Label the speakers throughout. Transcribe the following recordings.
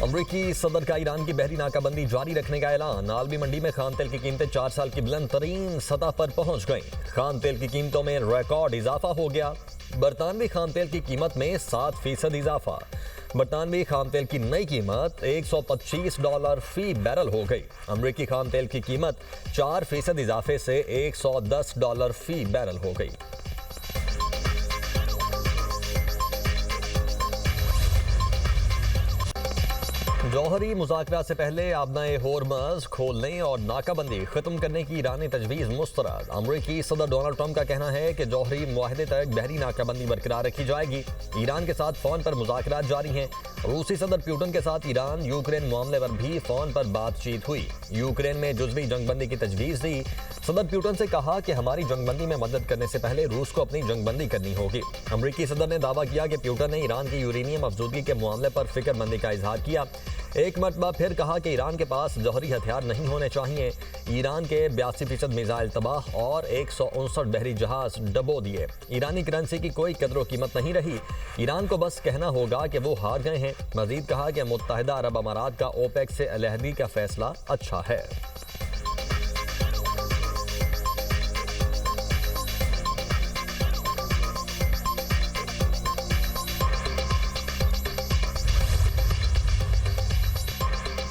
Speaker 1: अमरीकी सदर का ईरान की बहरी नाकाबंदी जारी रखने का ऐलान। आलमी मंडी में खान तेल की कीमतें 4 साल की बुलंद तरीन सतह पर पहुंच गईं। खान तेल की कीमतों में रिकॉर्ड इजाफा हो गया। बरतानवी खान तेल की कीमत में 7% इजाफा। बरतानवी खान तेल की नई कीमत $125 फी बैरल हो गई। अमरीकी खान तेल की कीमत 4% इजाफे से $110 फी बैरल हो गई। जौहरी मुज़ाकरात से पहले आबनाए होर्मज़ खोलने और नाकाबंदी खत्म करने की ईरानी तजवीज़ मुस्तरद। अमरीकी सदर डोनाल्ड ट्रंप का कहना है कि जौहरी मुआहदे तक बहरी नाकाबंदी बरकरार रखी जाएगी। ईरान के साथ फ़ोन पर मुज़ाकरात जारी हैं। रूसी सदर पुतिन के साथ ईरान यूक्रेन मामले पर भी फ़ोन पर बातचीत हुई। यूक्रेन में जुज़वी जंगबंदी की तजवीज़ दी। सदर पुतिन से कहा कि हमारी जंगबंदी में मदद करने से पहले रूस को अपनी जंगबंदी करनी होगी। अमरीकी सदर ने दावा किया कि पुतिन ने ईरान की यूरेनियम अफजूदगी के मामले पर फिक्रमंदी का इजहार किया। एक मरतबा फिर कहा कि ईरान के पास जौहरी हथियार नहीं होने चाहिए। ईरान के 82% मिसाइल तबाह और 159 बहरी जहाज डबो दिए। ईरानी करेंसी की कोई कदर कीमत नहीं रही। ईरान को बस कहना होगा कि वो हार गए हैं। मजीद कहा कि मुत्तहिदा अरब अमारात का ओपेक से अलहदगी का फैसला अच्छा है।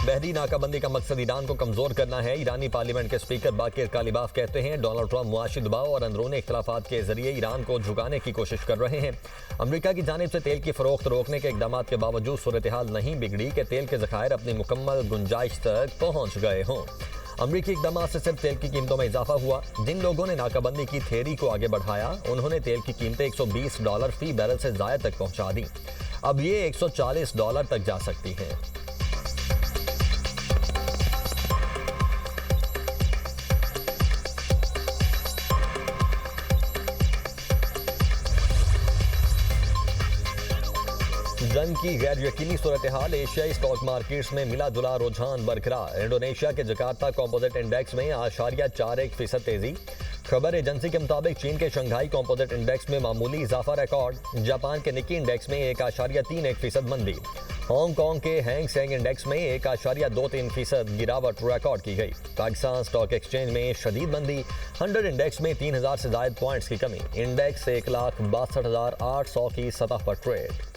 Speaker 1: बहरी नाकाबंदी का मकसद ईरान को कमजोर करना है। ईरानी पार्लियामेंट के स्पीकर बाकिर कालिबाफ कहते हैं डोनाल्ड ट्रंप मुआशी दबाव और अंदरूनी इख्तलाफात के जरिए ईरान को झुकाने की कोशिश कर रहे हैं। अमरीका की जानिब से तेल की फरोख्त रोकने के इकदाम के बावजूद सूरत हाल नहीं बिगड़ी कि तेल के ज़खायर अपनी मुकम्मल गुंजाइश तक पहुँच गए हों। अमरीकी इकदाम से सिर्फ तेल की कीमतों में इजाफा हुआ। जिन लोगों ने नाकाबंदी की थ्योरी को आगे बढ़ाया उन्होंने तेल की कीमतें $120 फी बैरल से ज़ायद तक पहुँचा दी। अब ये $140 तक जा सकती हैं। जंग की गैर यकीनी सूरत हाल। एशियाई स्टॉक मार्केट्स में मिला जुला रुझान बरकरार। इंडोनेशिया के जकार्ता कंपोजिट इंडेक्स में 0.41% तेजी। खबर एजेंसी के मुताबिक चीन के शंघाई कंपोजिट इंडेक्स में मामूली इजाफा रिकॉर्ड। जापान के निकी इंडेक्स में 1.31% मंदी। हांगकांग के हैंग सेंग इंडेक्स में 1.23% गिरावट रिकॉर्ड की गई। पाकिस्तान स्टॉक एक्सचेंज में शदीद मंदी। 100 इंडेक्स में 3000 से ज्यादा पॉइंट्स की कमी। इंडेक्स 1,62,800 की सतह पर ट्रेड।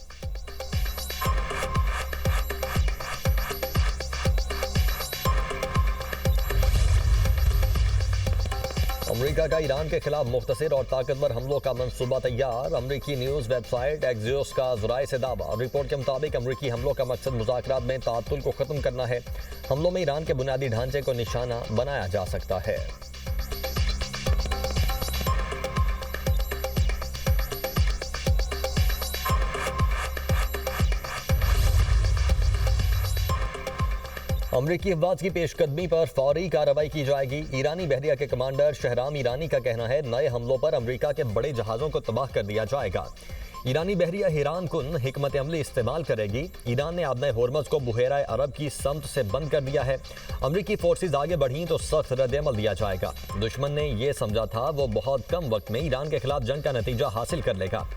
Speaker 1: अमरीका का ईरान के खिलाफ मुख्तसर और ताकतवर हमलों का मंसूबा तैयार। अमरीकी न्यूज़ वेबसाइट एक्सियोस का ज़राए से दावा। रिपोर्ट के मुताबिक अमरीकी हमलों का मकसद मुज़ाकरात में तातुल को ख़त्म करना है। हमलों में ईरान के बुनियादी ढांचे को निशाना बनाया जा सकता है। अमरीकी अफवाज की पेशकदमी पर फौरी कार्रवाई की जाएगी। ईरानी बहरिया के कमांडर शहराम ईरानी का कहना है नए हमलों पर अमरीका के बड़े जहाज़ों को तबाह कर दिया जाएगा। ईरानी बहरिया हैरान कुन हिकमत अमली इस्तेमाल करेगी। ईरान ने आबनाए होर्मज़ को बुहेरा अरब की समत से बंद कर दिया है। अमरीकी फोर्सेज आगे बढ़ी तो सख्त रद्द-ए-अमल दिया जाएगा। दुश्मन ने यह समझा था वो बहुत कम वक्त में ईरान के खिलाफ जंग का नतीजा हासिल कर लेगा।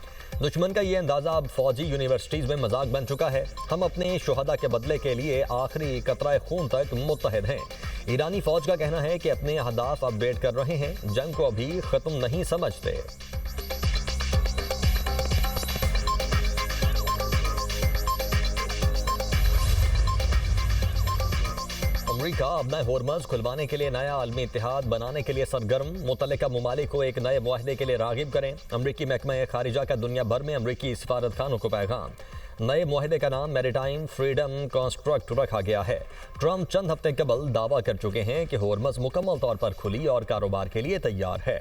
Speaker 1: दुश्मन का ये अंदाजा अब फौजी यूनिवर्सिटीज में मजाक बन चुका है। हम अपने शुहदा के बदले के लिए आखिरी कतराए खून तक मुत्तहिद हैं। ईरानी फौज का कहना है कि अपने अहदाफ अपडेट कर रहे हैं, जंग को अभी खत्म नहीं समझते। अमरीका अपना होर्मज़ खुलवाने के लिए नया आलमी इत्तेहाद बनाने के लिए सरगर्म। मुतल्लिका ममालिक को एक नए मुआहदे के लिए रागिब करें। अमरीकी महकमा खारिजा का दुनिया भर में अमरीकी सफारतखानों को पैगाम। नए मुआहदे का नाम मैरीटाइम फ्रीडम कॉन्स्ट्रक्ट रखा गया है। ट्रंप चंद हफ्ते कबल दावा कर चुके हैं कि होर्मज़ मुकम्मल तौर पर खुली और कारोबार के लिए तैयार है।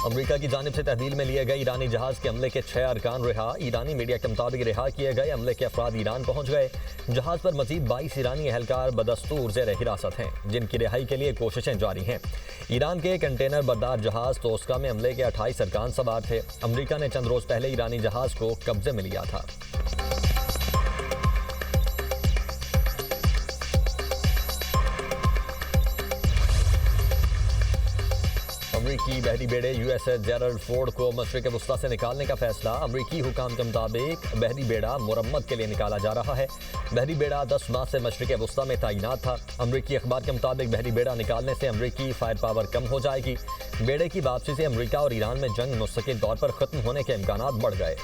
Speaker 1: अमरीका की जानिब से तहवील में लिए गए ईरानी जहाज के हमले के 6 अरकान रिहा। ईरानी मीडिया के मुताबिक रिहा किए गए हमले के अफराद ईरान पहुंच गए। जहाज पर मजीद 22 ईरानी एहलकार बदस्तूर ज़ेर हिरासत हैं, जिनकी रिहाई के लिए कोशिशें जारी हैं। ईरान के कंटेनर बरदार जहाज तोस्का में हमले के 28 अरकान सवार थे। अमरीका ने चंद रोज पहले ईरानी जहाज को कब्जे में लिया था। अमरीकी बहरी बेड़े यूएसएस जेरल्ड फोर्ड को मशरिक वस्ता से निकालने का फैसला। अमरीकी हुकाम के मुताबिक बहरी बेड़ा मुरम्मत के लिए निकाला जा रहा है। बहरी बेड़ा 10 माह से मशरिक वस्ता में तैनात था। अमरीकी अखबार के मुताबिक बहरी बेड़ा निकालने से अमरीकी फायर पावर कम हो जाएगी। बेड़े की वापसी से अमरीका और ईरान में जंग मुस्तकिल तौर पर खत्म होने के इम्कानात बढ़ गए।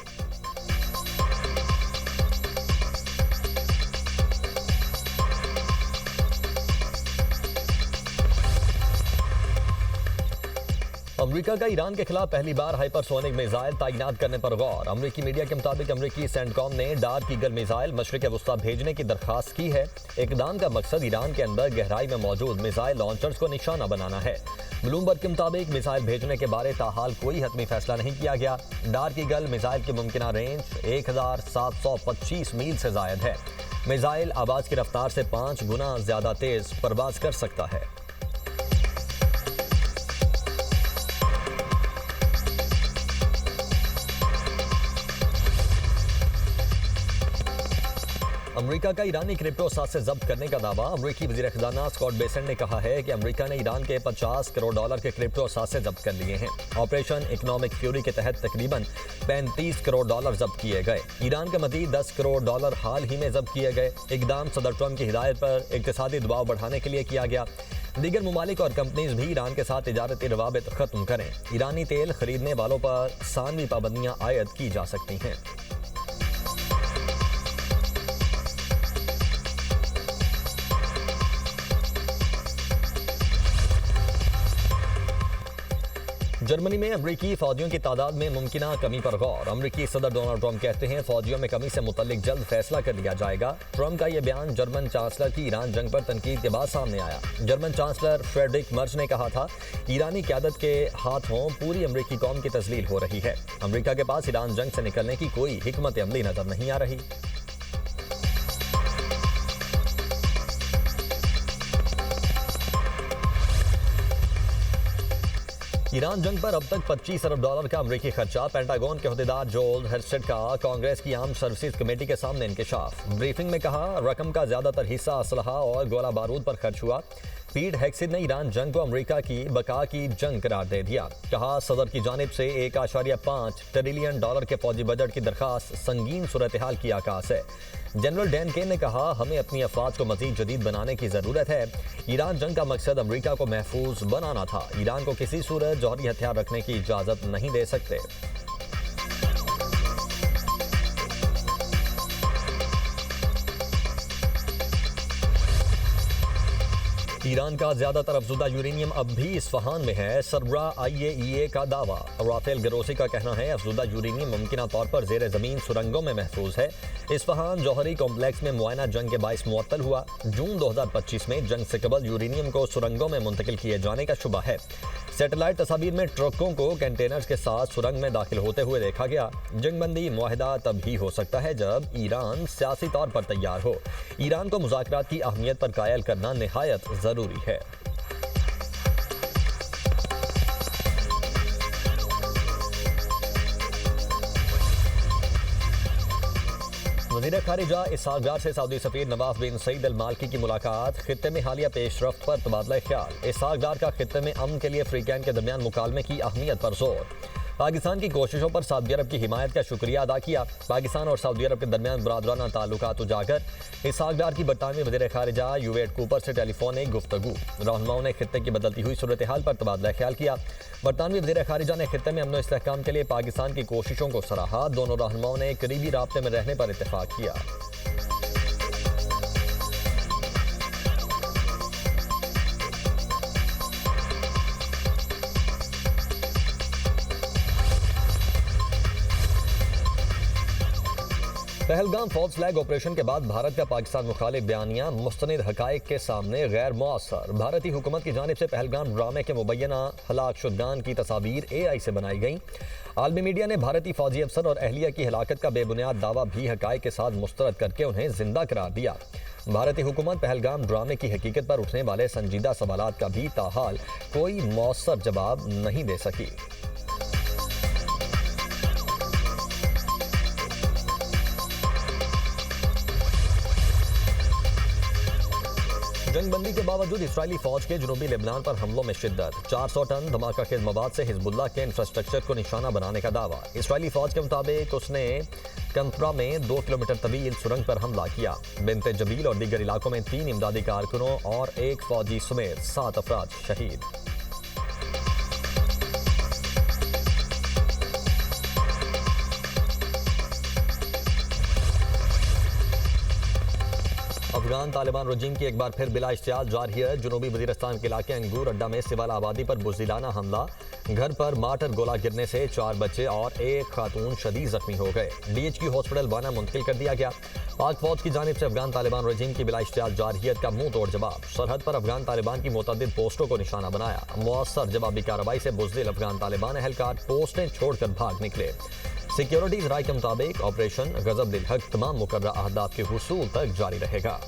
Speaker 1: अमरीका का ईरान के खिलाफ पहली बार हाइपरसोनिक मिसाइल तैनात करने पर गौर। अमरीकी मीडिया के मुताबिक अमरीकी सेंटकॉम ने डार्क ईगल मिसाइल मशरिक वस्ता भेजने की दरखास्त की है। इकदाम का मकसद ईरान के अंदर गहराई में मौजूद मिसाइल लॉन्चर्स को निशाना बनाना है। ब्लूमबर्ग के मुताबिक मिसाइल भेजने के बारे ताहाल कोई हतमी फैसला नहीं किया गया। डार्क ईगल मिसाइल की मुमकिना रेंज 1725 मील से जायद है। मिसाइल आवाज की रफ्तार से 5 गुना ज्यादा तेज परवाज कर सकता है। अमरीका का ईरानी क्रिप्टो असासे जब्त करने का दावा। अमरीकी वज़ीर खजाना स्कॉट बेसेंट ने कहा है कि अमरीका ने ईरान के 50 करोड़ डॉलर के क्रिप्टो असासे जब्त कर लिए हैं। ऑपरेशन इकोनॉमिक फ्यूरी के तहत तकरीबन 35 करोड़ डॉलर जब्त किए गए। ईरान का मज़ीद 10 करोड़ डॉलर हाल ही में जब्त किए गए। इकदाम सदर ट्रंप की हिदायत पर इक़्तिसादी दबाव बढ़ाने के लिए किया गया। दीगर ममालिक और कंपनीज भी ईरान के साथ तिजारती रवाबित खत्म करें। ईरानी तेल खरीदने वालों पर सानवी पाबंदियाँ आयद की जा सकती हैं। जर्मनी में अमरीकी फौजियों की तादाद में मुमकिना कमी पर गौर। अमरीकी सदर डोनाल्ड ट्रंप कहते हैं फौजियों में कमी से मुतल्लिक जल्द फैसला कर लिया जाएगा। ट्रंप का यह बयान जर्मन चांसलर की ईरान जंग पर तनकीद के बाद सामने आया। जर्मन चांसलर फ्रेडरिक मर्ज ने कहा था ईरानी क़यादत के हाथों पूरी अमरीकी कौम की तस्लील हो रही है। अमरीका के पास ईरान जंग से निकलने की कोई हिकमत अमली नजर नहीं आ रही। ईरान जंग पर अब तक 25 अरब डॉलर का अमरीकी खर्चा। पेंटागन के अहदेदार जोल हेर्स्टेड का कांग्रेस की आर्म सर्विसेज कमेटी के सामने इंकशाफ। ब्रीफिंग में कहा रकम का ज्यादातर हिस्सा असलहा और गोला बारूद पर खर्च हुआ। पीट हेक्सिड ने ईरान जंग को अमरीका की बका की जंग करार दे दिया। कहा सदर की जानिब से 1.5 ट्रिलियन डॉलर के फौजी बजट की दरखास्त संगीन सूरत हाल की आकाश है। जनरल डैन केन ने कहा हमें अपनी अफवाज को मजीद जदीद बनाने की जरूरत है। ईरान जंग का मकसद अमरीका को महफूज बनाना था। ईरान को किसी सूरत जौहरी हथियार रखने की इजाजत नहीं दे सकते। ईरान का ज्यादातर अफजुदा यूरेनियम अब भी इस्फहान में है। सरबराह IAEA का दावा। राफेल गरोसी का कहना है अफजुदा यूरेनियम मुमकिना तौर पर जेर जमीन सुरंगों में महफूज है। इस्फहान जौहरी कॉम्प्लेक्स में मुआयना जंग के बाइस मुअत्तल हुआ। जून 2025 में जंग से कबल यूरेनियम को सुरंगों में मुंतकिल किए जाने का शुबा है। सैटेलाइट तस्वीर में ट्रकों को कंटेनर्स के साथ सुरंग में दाखिल होते हुए देखा गया। जंगबंदी मुआहिदा तभी हो सकता है जब ईरान सियासी तौर पर तैयार हो। ईरान को मुज़ाकरात की अहमियत पर कायल करना निहायत जरूरी है। वज़ीर खारिजा इसहाक डार से सऊदी सफीर नवाफ बिन सईद अल मालकी की मुलाकात। खित्ते में हालिया पेशरफ्त पर तबादला ख्याल। इसहाक डार का खित्ते में अमन के लिए अफ्रीकैन के दरमियान मुकालमे की अहमियत पर जोर। पाकिस्तान की कोशिशों पर सऊदी अरब की हिमायत का शुक्रिया अदा किया। पाकिस्तान और सऊदी अरब के दरमियान बरादराना ताल्लुकात उजागर। इसहाक डार की बरतानवी वज़ीर खारिजा यूवेट कूपर से टेलीफोनिक गुफ्तगू। रहनुमाओं ने खित्ते की बदलती हुई सूरत हाल पर तबादला ख्याल किया। बरतानवी वज़ीर खारिजा ने खित्ते में अमन व इस्तेहकाम के लिए पाकिस्तान की कोशिशों को सराहा। दोनों रहनुमाओं ने करीबी राब्ते में रहने पर इत्तेफाक किया। पहलगाम फॉल्स फ्लैग ऑपरेशन के बाद भारत का पाकिस्तान मुखालिफ बयानिया मुस्तनिद हकायक के सामने गैर मौसर। भारतीय हुकूमत की जानिब से पहलगाम ड्रामे के मुबैना हलाक शुदगान की तस्वीर AI से बनाई गई। आलमी मीडिया ने भारतीय फौजी अफसर और अहलिया की हलाकत का बेबुनियाद दावा भी हकायक के साथ मुस्तरद करके उन्हें जिंदा करार दिया। भारतीय हुकूमत पहलगाम ड्रामे की हकीकत पर उठने वाले संजीदा सवालात का भी ताहाल कोई मौसर जवाब नहीं दे सकी। जंगबंदी के बावजूद इसराइली फौज के जनूबी लेबनान पर हमलों में शिद्दत। 400 टन धमाका खेज मवाद से हिजबुल्लाह के इंफ्रास्ट्रक्चर को निशाना बनाने का दावा। इसराइली फौज के मुताबिक उसने कंतरा में 2 किलोमीटर तवील सुरंग पर हमला किया। बिनते जबील और दीगर इलाकों में 3 इमदादी कारकुनों और 1 फौजी समेत 7 अफराद शहीद। अफगान तालिबान रजीम की एक बार फिर बिला इश्तियाल जारी है। जनूबी वजीरिस्तान के इलाके अंगूर अड्डा में सिविल आबादी पर बुज़दिलाना हमला। घर पर मार्टर गोला गिरने से 4 बच्चे और 1 खातून शदीद जख्मी हो गए। DHQ हॉस्पिटल वाना मुंतकिल कर दिया गया। पाक फौज की जानिब से अफगान तालिबान रजीम की बिला इश्तियाल जारहियत का मुंह तोड़ जवाब। सरहद पर अफगान तालिबान की मुतअद्दिद पोस्टों को निशाना बनाया। मुअस्सर जवाबी कार्रवाई से बुज़दिल अफगान तालिबान एहलकार पोस्टें छोड़कर भाग निकले। सिक्योरिटीज राय के मुताबिक ऑपरेशन गजब दिल हक तमाम मुकर्रर अहदाफ के हुसूल तक जारी रहेगा।